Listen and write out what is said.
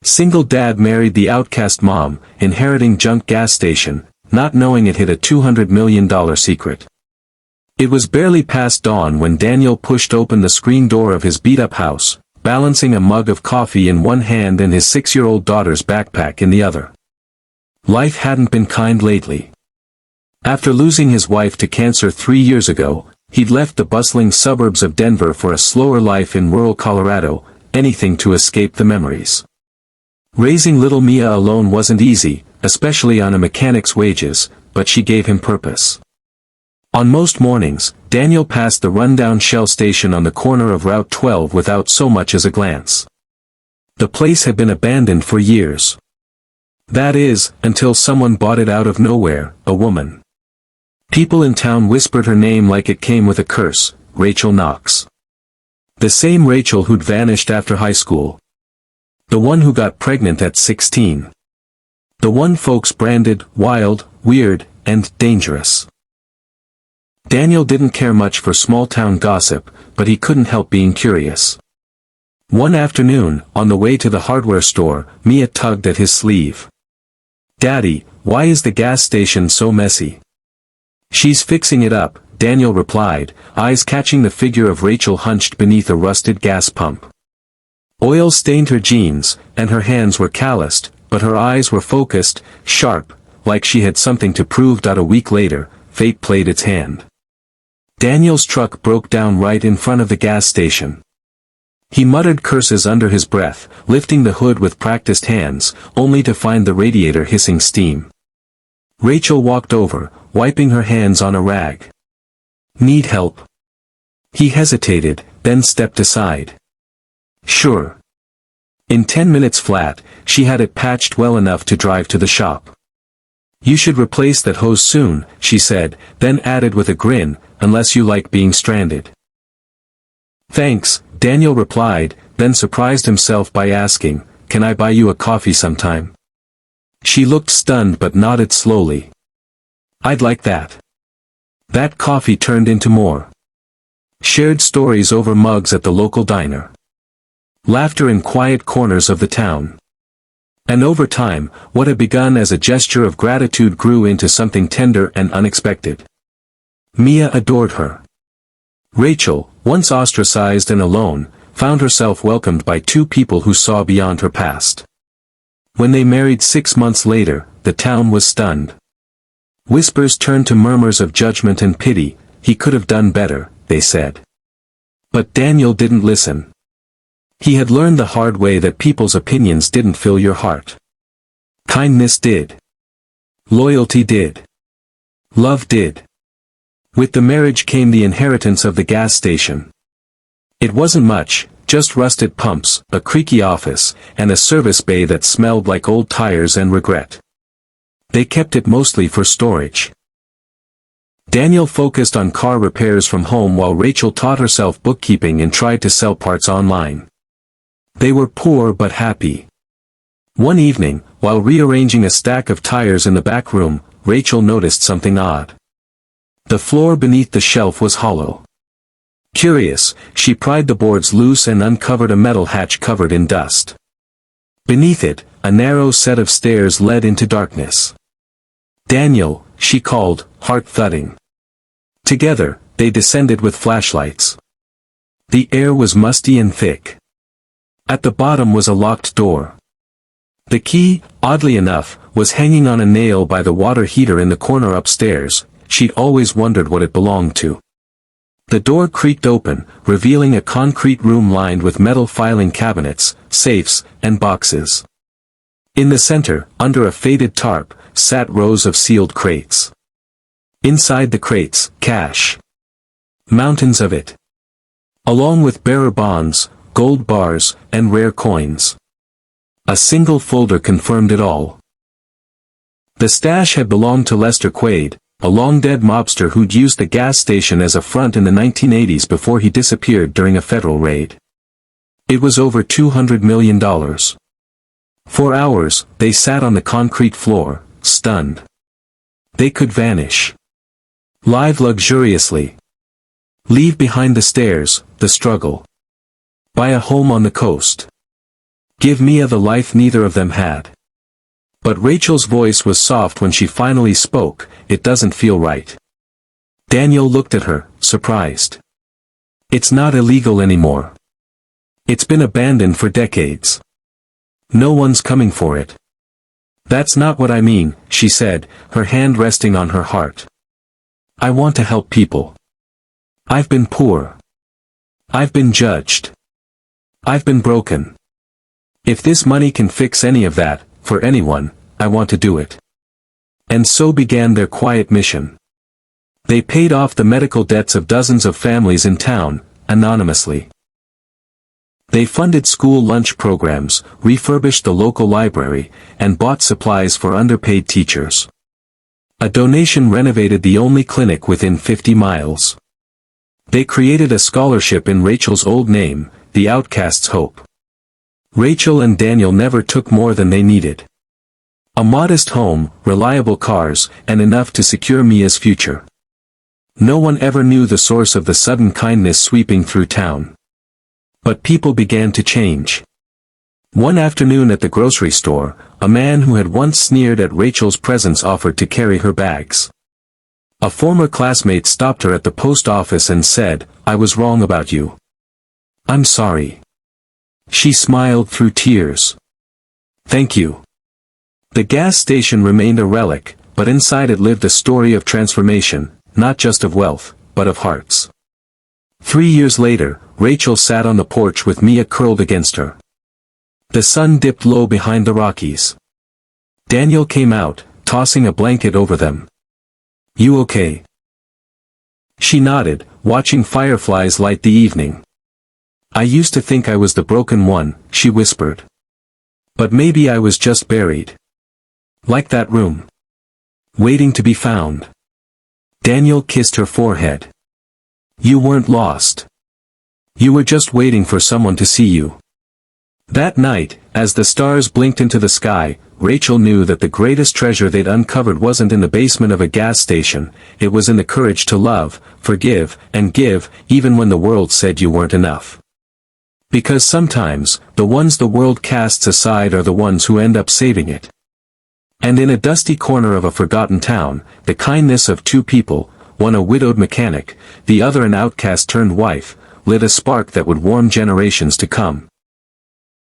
Single dad married the outcast mom, inheriting junk gas station, not knowing it hid a $200 million secret. It was barely past dawn when Daniel pushed open the screen door of his beat-up house, balancing a mug of coffee in one hand and his 6-year-old daughter's backpack in the other. Life hadn't been kind lately. After losing his wife to cancer 3 years ago, he'd left the bustling suburbs of Denver for a slower life in rural Colorado, anything to escape the memories. Raising little Mia alone wasn't easy, especially on a mechanic's wages, but she gave him purpose. On most mornings, Daniel passed the rundown Shell station on the corner of Route 12 without so much as a glance. The place had been abandoned for years. That is, until someone bought it out of nowhere, a woman. People in town whispered her name like it came with a curse, Rachel Knox. The same Rachel who'd vanished after high school. The one who got pregnant at 16. The one folks branded wild, weird, and dangerous. Daniel didn't care much for small-town gossip, but he couldn't help being curious. One afternoon, on the way to the hardware store, Mia tugged at his sleeve. "Daddy, why is the gas station so messy?" "She's fixing it up," Daniel replied, eyes catching the figure of Rachel hunched beneath a rusted gas pump. Oil stained her jeans, and her hands were calloused, but her eyes were focused, sharp, like she had something to prove. A week later, fate played its hand. Daniel's truck broke down right in front of the gas station. He muttered curses under his breath, lifting the hood with practiced hands, only to find the radiator hissing steam. Rachel walked over, wiping her hands on a rag. "Need help?" He hesitated, then stepped aside. "Sure." In 10 minutes flat, she had it patched well enough to drive to the shop. "You should replace that hose soon," she said, then added with a grin, "unless you like being stranded." "Thanks," Daniel replied, then surprised himself by asking, "Can I buy you a coffee sometime?" She looked stunned but nodded slowly. "I'd like that." That coffee turned into more. Shared stories over mugs at the local diner. Laughter in quiet corners of the town. And over time, what had begun as a gesture of gratitude grew into something tender and unexpected. Mia adored her. Rachel, once ostracized and alone, found herself welcomed by two people who saw beyond her past. When they married 6 months later, the town was stunned. Whispers turned to murmurs of judgment and pity. "He could have done better," they said. But Daniel didn't listen. He had learned the hard way that people's opinions didn't fill your heart. Kindness did. Loyalty did. Love did. With the marriage came the inheritance of the gas station. It wasn't much, just rusted pumps, a creaky office, and a service bay that smelled like old tires and regret. They kept it mostly for storage. Daniel focused on car repairs from home while Rachel taught herself bookkeeping and tried to sell parts online. They were poor but happy. One evening, while rearranging a stack of tires in the back room, Rachel noticed something odd. The floor beneath the shelf was hollow. Curious, she pried the boards loose and uncovered a metal hatch covered in dust. Beneath it, a narrow set of stairs led into darkness. "Daniel," she called, heart thudding. Together, they descended with flashlights. The air was musty and thick. At the bottom was a locked door. The key, oddly enough, was hanging on a nail by the water heater in the corner upstairs. She'd always wondered what it belonged to. The door creaked open, revealing a concrete room lined with metal filing cabinets, safes, and boxes. In the center, under a faded tarp, sat rows of sealed crates. Inside the crates, cash. Mountains of it. Along with bearer bonds, gold bars, and rare coins. A single folder confirmed it all. The stash had belonged to Lester Quaid, a long-dead mobster who'd used the gas station as a front in the 1980s before he disappeared during a federal raid. It was over $200 million. For hours, they sat on the concrete floor, stunned. They could vanish. Live luxuriously. Leave behind the stairs, the struggle. Buy a home on the coast. Give Mia the life neither of them had. But Rachel's voice was soft when she finally spoke. It doesn't feel right. Daniel looked at her, surprised. It's not illegal anymore. It's been abandoned for decades. No one's coming for it. That's not what I mean, she said, her hand resting on her heart. I want to help people. I've been poor. I've been judged. I've been broken. If this money can fix any of that, for anyone, I want to do it. And so began their quiet mission. They paid off the medical debts of dozens of families in town, anonymously. They funded school lunch programs, refurbished the local library, and bought supplies for underpaid teachers. A donation renovated the only clinic within 50 miles. They created a scholarship in Rachel's old name, the Outcast's Hope. Rachel and Daniel never took more than they needed. A modest home, reliable cars, and enough to secure Mia's future. No one ever knew the source of the sudden kindness sweeping through town. But people began to change. One afternoon at the grocery store, a man who had once sneered at Rachel's presence offered to carry her bags. A former classmate stopped her at the post office and said, "I was wrong about you. I'm sorry." She smiled through tears. "Thank you." The gas station remained a relic, but inside it lived a story of transformation, not just of wealth, but of hearts. 3 years later, Rachel sat on the porch with Mia curled against her. The sun dipped low behind the Rockies. Daniel came out, tossing a blanket over them. "You okay?" She nodded, watching fireflies light the evening. "I used to think I was the broken one," she whispered. "But maybe I was just buried. Like that room. Waiting to be found." Daniel kissed her forehead. "You weren't lost. You were just waiting for someone to see you." That night, as the stars blinked into the sky, Rachel knew that the greatest treasure they'd uncovered wasn't in the basement of a gas station, it was in the courage to love, forgive, and give, even when the world said you weren't enough. Because sometimes, the ones the world casts aside are the ones who end up saving it. And in a dusty corner of a forgotten town, the kindness of two people, one a widowed mechanic, the other an outcast turned wife, lit a spark that would warm generations to come.